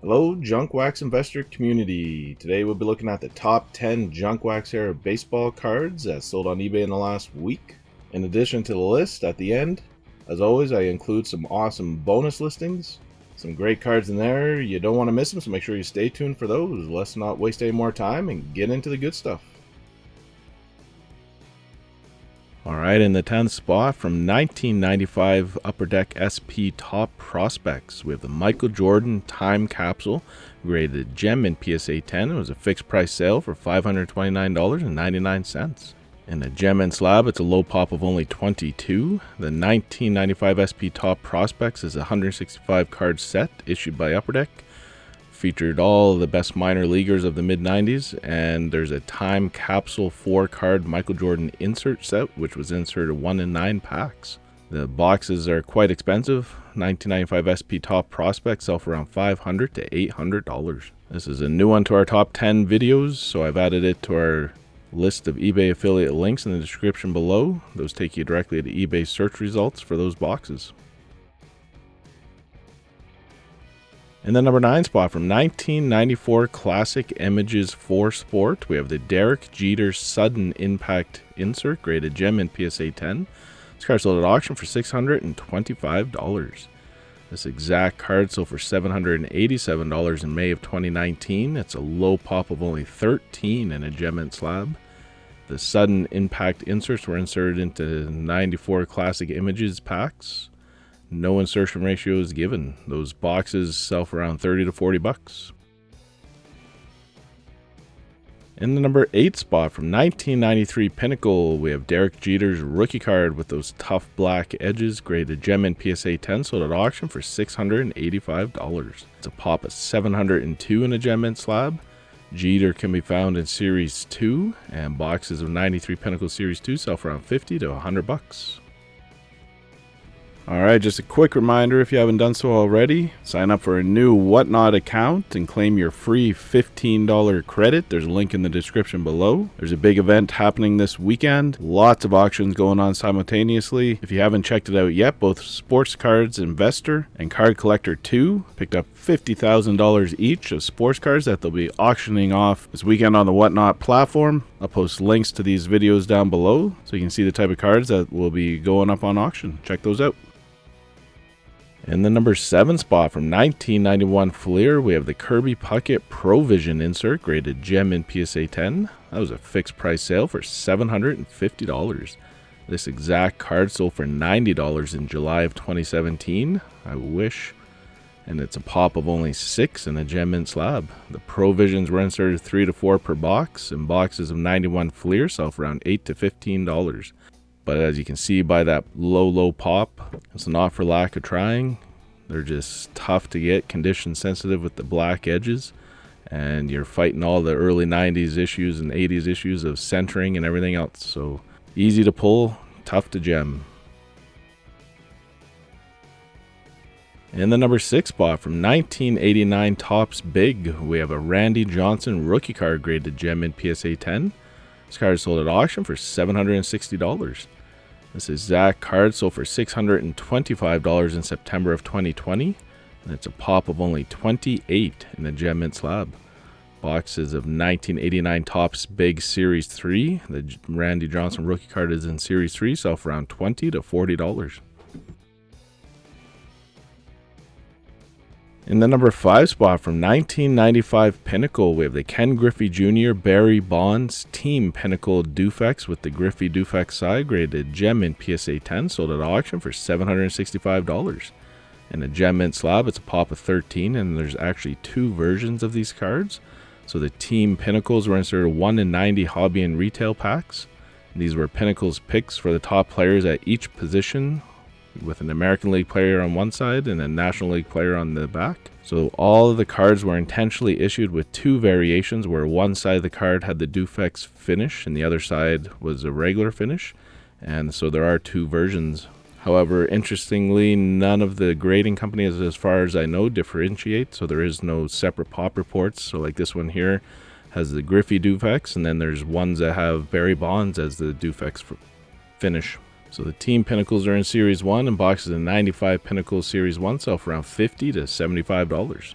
Hello, Junk Wax investor community. Today we'll be looking at the top 10 Junk Wax era baseball cards that sold on eBay in the last week. In addition to the list at the end, as always, I include some awesome bonus listings. Some great cards in there. You don't want to miss them, so make sure you stay tuned for those. Let's not waste any more time and get into the good stuff. Alright, in the 10th spot from 1995 Upper Deck SP Top Prospects, we have the Michael Jordan Time Capsule, graded gem in PSA 10. It was a fixed price sale for $529.99. In the gem and slab, it's a low pop of only 22. The 1995 SP Top Prospects is a 165 card set issued by Upper Deck. Featured all the best minor leaguers of the mid-90s, and there's a Time Capsule 4-card Michael Jordan insert set, which was inserted 1 in 9 packs. The boxes are quite expensive. 1995 SP Top Prospects sell for around $500 to $800. This is a new one to our top 10 videos, so I've added it to our list of eBay affiliate links in the description below. Those take you directly to eBay search results for those boxes. In the number 9 spot from 1994 Classic Images 4 Sport, we have the Derek Jeter Sudden Impact insert, graded gem in PSA 10. This card sold at auction for $625. This exact card sold for $787 in May of 2019. It's a low pop of only 13 in a gem and slab. The Sudden Impact inserts were inserted into 94 Classic Images packs. No insertion ratio is given. Those boxes sell for around $30 to $40. In the number 8 spot from 1993 Pinnacle, we have Derek Jeter's rookie card with those tough black edges, graded gem in PSA 10, sold at auction for $685. It's a pop of 702 in a gem and slab. Jeter can be found in Series 2, and boxes of 93 Pinnacle Series 2 sell for around $50 to $100. Alright, just a quick reminder, if you haven't done so already, sign up for a new Whatnot account and claim your free $15 credit. There's a link in the description below. There's a big event happening this weekend. Lots of auctions going on simultaneously. If you haven't checked it out yet, both Sports Cards Investor and Card Collector 2 picked up $50,000 each of sports cards that they'll be auctioning off this weekend on the Whatnot platform. I'll post links to these videos down below so you can see the type of cards that will be going up on auction. Check those out. In the number 7 spot from 1991 Fleer, we have the Kirby Puckett Provision insert, graded gem in PSA 10. That was a fixed price sale for $750. This exact card sold for $90 in July of 2017. I wish. And it's a pop of only 6 in a gem and slab. The Provisions were inserted 3 to 4 per box, and boxes of 91 Fleer sell for around $8 to $15. But as you can see by that low pop, it's not for lack of trying. They're just tough to get, condition sensitive with the black edges. And you're fighting all the early 90s issues and 80s issues of centering and everything else. So easy to pull, tough to gem. In the number 6 spot from 1989 Topps Big, we have a Randy Johnson rookie card graded gem in PSA 10. This card is sold at auction for $760. This exact card sold for $625 in September of 2020, and it's a pop of only 28 in the gem and slab. Boxes of 1989 Topps Big Series 3, the Randy Johnson rookie card is in Series 3, sell for around $20 to $40. In the number 5 spot from 1995 Pinnacle, we have the Ken Griffey Jr. Barry Bonds Team Pinnacle Dufects with the Griffey Dufect side, graded gem in PSA 10, sold at auction for $765. In a gem mint slab, it's a pop of 13, and there's actually 2 versions of these cards. So the Team Pinnacles were inserted 1 in 90 hobby and retail packs. And these were Pinnacles picks for the top players at each position, with an American League player on one side and a National League player on the back. So all of the cards were intentionally issued with 2 variations, where one side of the card had the Dufects finish and the other side was a regular finish. And so there are 2 versions. However, interestingly, none of the grading companies, as far as I know, differentiate. So there is no separate pop reports. So like this one here has the Griffey Dufects, and then there's ones that have Barry Bonds as the Dufects finish. So the Team Pinnacles are in Series 1, and boxes of 95 Pinnacle Series 1 sell for around $50 to $75.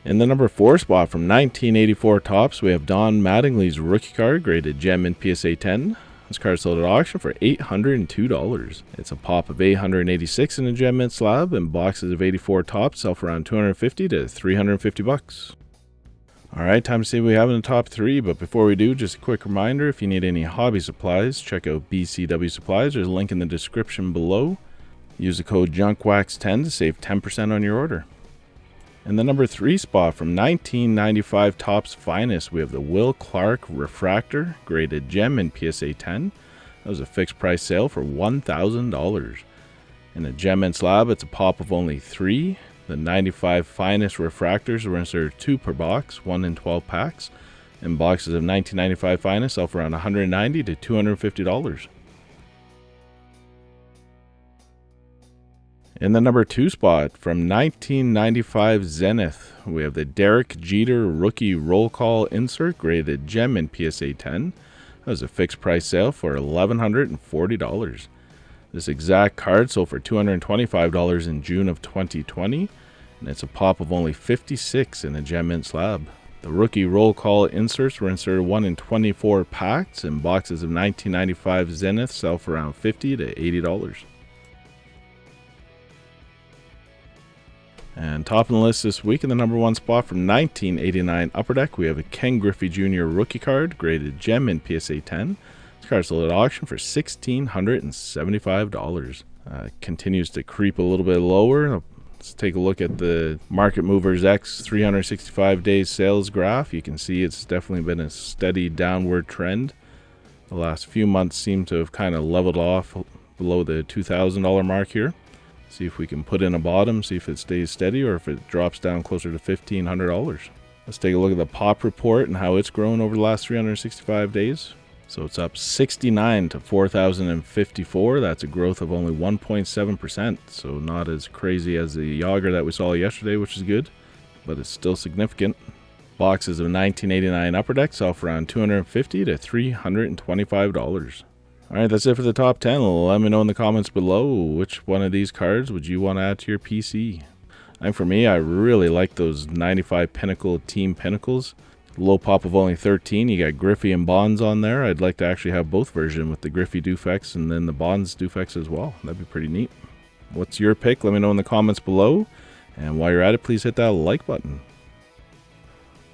In the number 4 spot from 1984 Topps, we have Don Mattingly's rookie card, graded gem in PSA 10. This card sold at auction for $802. It's a pop of 886 in a gem mint slab, and boxes of 84 Topps sell for around $250 to $350. Alright, time to see what we have in the top 3, but before we do, just a quick reminder, if you need any hobby supplies, check out BCW Supplies. There's a link in the description below. Use the code JUNKWAX10 to save 10% on your order. In the number 3 spot from 1995 Topps Finest, we have the Will Clark Refractor, graded gem in PSA 10. That was a fixed price sale for $1,000. In a gem mint slab, it's a pop of only 3. The 95 Finest Refractors were inserted 2 per box, 1 in 12 packs, and boxes of 1995 Finest sell for around $190 to $250. In the number 2 spot, from 1995 Zenith, we have the Derek Jeter Rookie Roll Call Insert, graded gem in PSA 10. That was a fixed price sale for $1,140. This exact card sold for $225 in June of 2020, and it's a pop of only 56 in a gem mint slab. The rookie roll call inserts were inserted 1 in 24 packs, and boxes of 1995 Zenith sell for around $50 to $80. And top of the list this week in the number 1 spot from 1989 Upper Deck, we have a Ken Griffey Jr. rookie card, graded gem in PSA 10. This card sold at auction for $1,675. Continues to creep a little bit lower. Let's take a look at the Market Movers X 365 days sales graph. You can see it's definitely been a steady downward trend. The last few months seem to have kind of leveled off below the $2,000 mark here. See if we can put in a bottom, see if it stays steady or if it drops down closer to $1,500. Let's take a look at the pop report and how it's grown over the last 365 days. So it's up 69 to 4,054. That's a growth of only 1.7%. So not as crazy as the Yager that we saw yesterday, which is good, but it's still significant. Boxes of 1989 Upper Deck sell for around $250 to $325. Alright, that's it for the top 10. Let me know in the comments below which one of these cards would you want to add to your PC. And for me, I really like those 95 Pinnacle Team Pinnacles. Low pop of only 13. You got Griffey and Bonds on there. I'd like to actually have both versions with the Griffey Dufects and then the Bonds Dufects as well. That'd be pretty neat. What's your pick? Let me know in the comments below. And while you're at it, please hit that like button.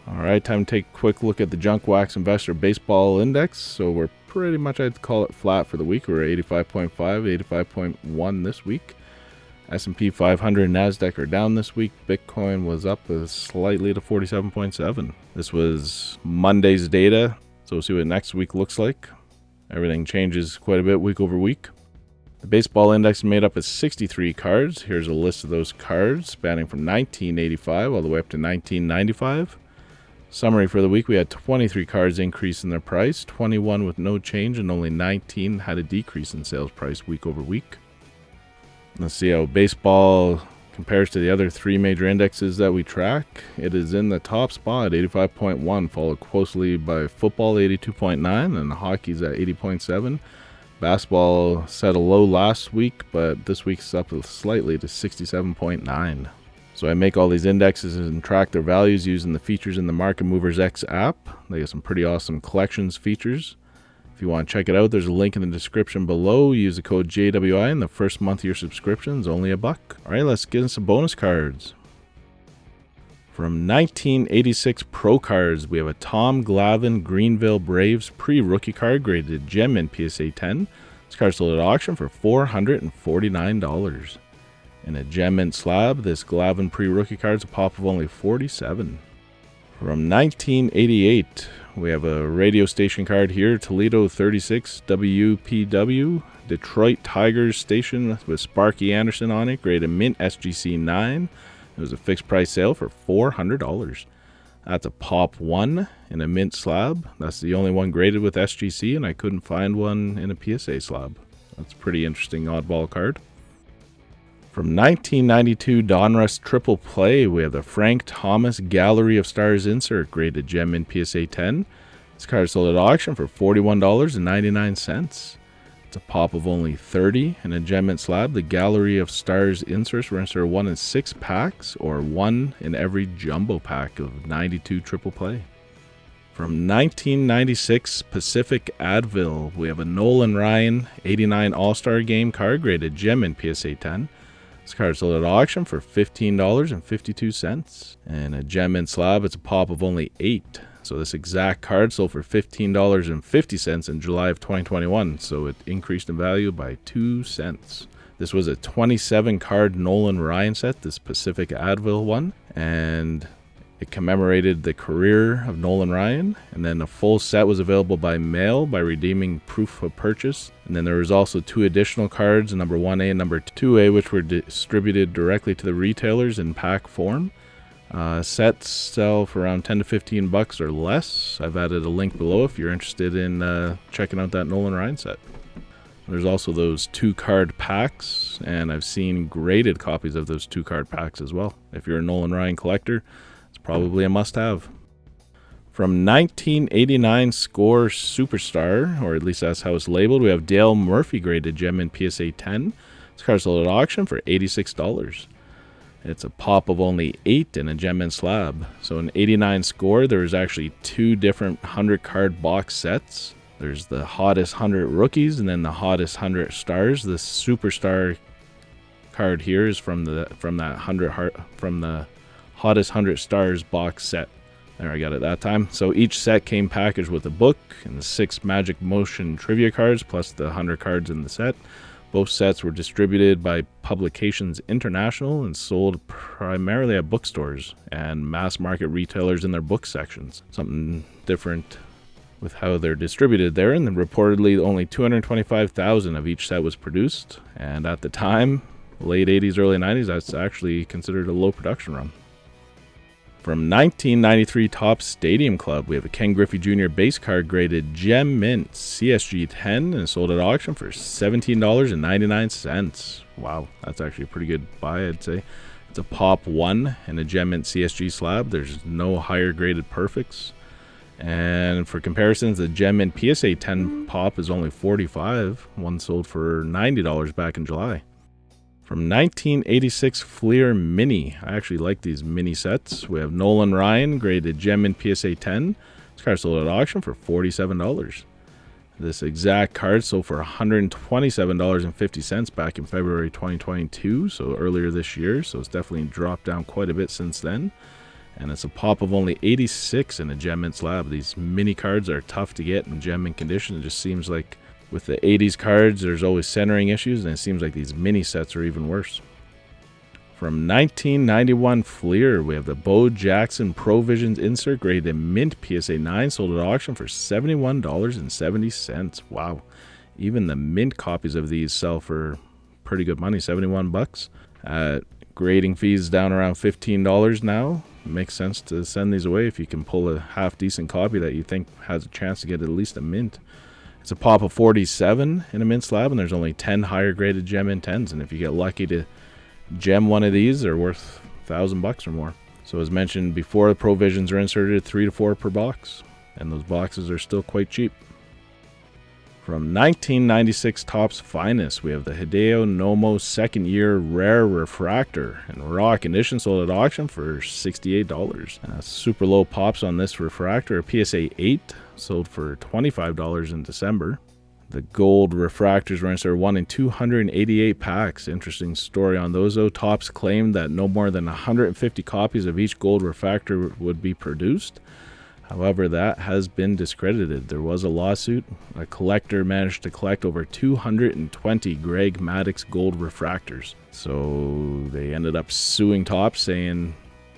Alright, time to take a quick look at the Junk Wax Investor Baseball Index. So we're pretty much, I'd call it flat for the week. We're at 85.5, 85.1 this week. S&P 500 and NASDAQ are down this week. Bitcoin was up slightly to 47.7. This was Monday's data, so we'll see what next week looks like. Everything changes quite a bit week over week. The baseball index is made up of 63 cards. Here's a list of those cards spanning from 1985 all the way up to 1995. Summary for the week, we had 23 cards increase in their price, 21 with no change, and only 19 had a decrease in sales price week over week. Let's see how baseball compares to the other 3 major indexes that we track. It is in the top spot, 85.1, followed closely by football, 82.9, and hockey's at 80.7. Basketball set a low last week, but this week's up slightly to 67.9. So I make all these indexes and track their values using the features in the Market Movers X app. They got some pretty awesome collections features. If you want to check it out, there's a link in the description below. Use the code JWI and the first month of your subscription is only $1. Alright, let's get into some bonus cards. From 1986 Pro Cards, we have a Tom Glavine Greenville Braves pre-rookie card graded gem in PSA 10. This card sold at auction for $449. In a gem mint slab, this Glavine pre-rookie card is a pop of only 47. From 1988, we have a radio station card here, Toledo 36 WPW, Detroit Tigers station with Sparky Anderson on it, graded mint SGC 9. It was a fixed price sale for $400. That's a pop 1 in a mint slab. That's the only one graded with SGC, and I couldn't find one in a PSA slab. That's a pretty interesting oddball card. From 1992 Donruss Triple Play, we have the Frank Thomas Gallery of Stars insert graded gem in PSA 10. This card sold at auction for $41.99. It's It's a pop of only 30 and a gem mint slab. The Gallery of Stars inserts were inserted 1 in 6 packs or 1 in every jumbo pack of 92 triple play. From 1996 Pacific Advil, we have a Nolan Ryan 89 All-Star Game card graded gem mint PSA 10. This card sold at auction for $15.52. And a gem mint slab, it's a pop of only 8. So this exact card sold for $15.50 in July of 2021. So it increased in value by 2 cents. This was a 27 card Nolan Ryan set, this Pacific Advil one. And it commemorated the career of Nolan Ryan, and then a full set was available by mail by redeeming proof of purchase. And then there was also 2 additional cards, number 1A and number 2A, which were distributed directly to the retailers in pack form. Sets sell for around 10 to 15 bucks or less. I've added a link below if you're interested in checking out that Nolan Ryan set. There's also those 2 card packs, and I've seen graded copies of those 2 card packs as well. If you're a Nolan Ryan collector, it's probably a must-have. From 1989 Score Superstar, or at least that's how it's labeled, we have Dale Murphy graded gem in PSA 10. This card sold at auction for $86. It's a pop of only 8 in a gem mint slab. So in 89 Score, there was actually 2 different 100 card box sets. There's the hottest 100 rookies and then the hottest 100 stars. The Superstar card here is from the hottest 100 stars box set. There, I got it that time. So each set came packaged with a book and the 6 Magic Motion trivia cards plus the 100 cards in the set. Both sets were distributed by Publications International and sold primarily at bookstores and mass market retailers in their book sections. Something different with how they're distributed there, and then reportedly only 225,000 of each set was produced. And at the time, late 80s, early 90s, that's actually considered a low production run. From 1993 Topps Stadium Club, we have a Ken Griffey Jr. base card graded gem mint CSG 10 and sold at auction for $17.99. Wow, that's actually a pretty good buy, I'd say. It's a pop 1 and a gem mint CSG slab. There's no higher graded perfects. And for comparisons, the gem mint PSA 10 pop is only $45. One sold for $90 back in July. From 1986 Fleer Mini. I actually like these mini sets. We have Nolan Ryan graded gem in PSA 10. This card sold at auction for $47. This exact card sold for $127.50 back in February 2022, so earlier this year. So it's definitely dropped down quite a bit since then. And it's a pop of only 86 in a gem mint slab. These mini cards are tough to get in gem mint condition. It just seems like with the 80s cards, there's always centering issues, and it seems like these mini sets are even worse. From 1991 Fleer, we have the Bo Jackson Provisions insert graded mint PSA 9, sold at auction for $71.70. Wow. Even the mint copies of these sell for pretty good money, 71 bucks. Grading fees down around $15 now. It makes sense to send these away if you can pull a half decent copy that you think has a chance to get at least a mint. It's a pop of 47 in a mint slab, and there's only 10 higher graded gem mint 10s, and if you get lucky to gem one of these, they're worth $1,000 or more. So as mentioned before, the provisions are inserted 3 to 4 per box, and those boxes are still quite cheap. From 1996 Topps Finest, we have the Hideo Nomo second year rare refractor in raw condition, sold at auction for $68. Super low pops on this refractor, a PSA 8, sold for $25 in December. The gold refractors were inserted 1 in 288 packs. Interesting story on those though. Topps claimed that no more than 150 copies of each gold refractor would be produced. However, that has been discredited. There was a lawsuit. A collector managed to collect over 220 Greg Maddux gold refractors. So they ended up suing Topps, saying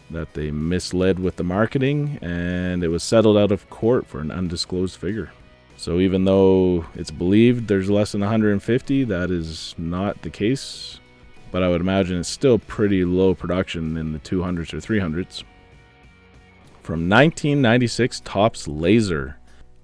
that they misled with the marketing, and it was settled out of court for an undisclosed figure. So even though it's believed there's less than 150, that is not the case. But I would imagine it's still pretty low production in the 200s or 300s. From 1996 Topps Laser,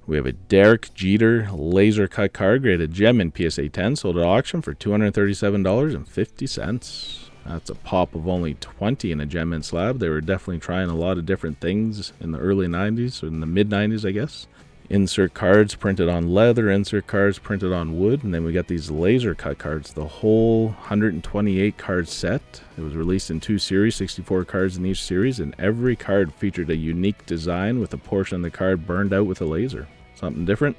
we have a Derek Jeter laser cut card graded gem in PSA 10, sold at auction for $237.50. That's a pop of only 20 in a gem mint slab. They were definitely trying a lot of different things in the early 90s, or in the mid 90s, I guess. insert cards printed on leather, insert cards printed on wood, and then we got these laser cut cards, the whole 128 card set. It was released in 2 series, 64 cards in each series, and every card featured a unique design with a portion of the card burned out with a laser. Something different.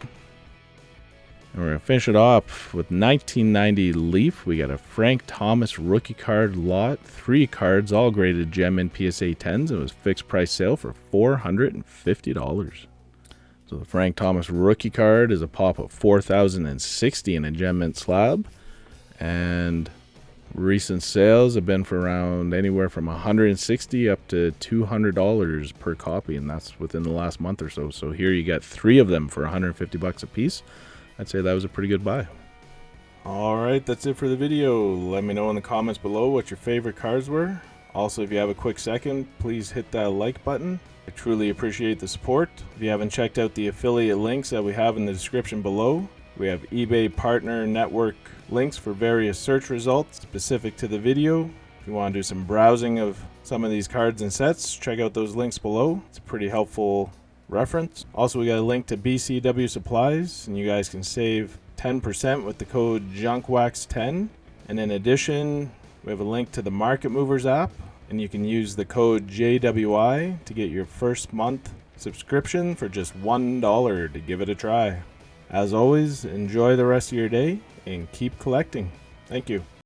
And we're going to finish it off with 1990 Leaf. We got a Frank Thomas rookie card lot, 3 cards, all graded gem and PSA 10s. It was fixed price sale for $450. So the Frank Thomas rookie card is a pop of 4,060 in a gem mint slab, and recent sales have been for around anywhere from $160 up to $200 per copy, and that's within the last month or so. So here you got 3 of them for $150 a piece. I'd say that was a pretty good buy. Alright, that's it for the video. Let me know in the comments below what your favorite cards were. Also, if you have a quick second, please hit that like button. I truly appreciate the support. If you haven't checked out the affiliate links that we have in the description below, we have eBay partner network links for various search results specific to the video. If you want to do some browsing of some of these cards and sets, check out those links below. It's a pretty helpful reference. Also, we got a link to BCW Supplies, and you guys can save 10% with the code JUNKWAX10. And in addition, we have a link to the Market Movers app, and you can use the code JWI to get your first month subscription for just $1 to give it a try. As always, enjoy the rest of your day and keep collecting. Thank you.